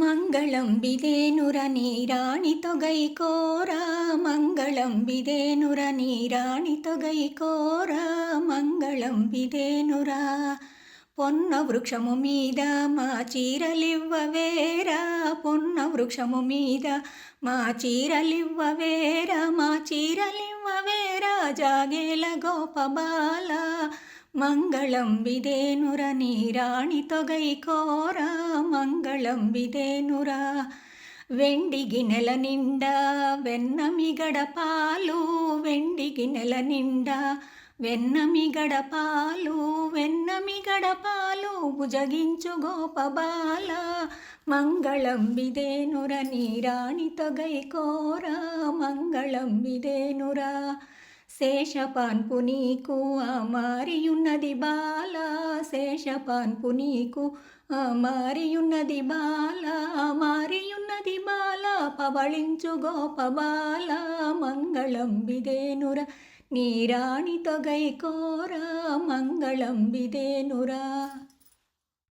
మంగళం బిదేనుర నీరాణి తొగై కోరా మంగళం బిదేనుర నీరాణి తొగై కోరా మంగళం బిదేనురా పొన్న వృక్షము మీద మా చీరలివ్వవేరా పొన్న వృక్షము మీద మా చీరలివ్వవేరా మా చీరలివ్వవేరా జాగేల గోపబాల మంగళం బిదేనుర నీరాణి తొగై కోరా మంగళం బిదేనురా వెండి గిన్నెల నిండా వెన్నమిగడ పాలు వెండి గిన్నెల నిండా వెన్నమిగడ పాలు వెన్నమిగడ పాలు భుజగించు గోపబాల మంగళం బిదేనుర నీరాణి తొగై కోరా మంగళం బిదేనురా శేషపాన్పు నీకు మారియున్నది బాల శేషపాన్పు నీకు మారియున్నది బాల మారియున్నది బాల పవళించు గోపబాల మంగళం బిదేనుర నీరాణి తొగై కోరా మంగళం బిదేనురా.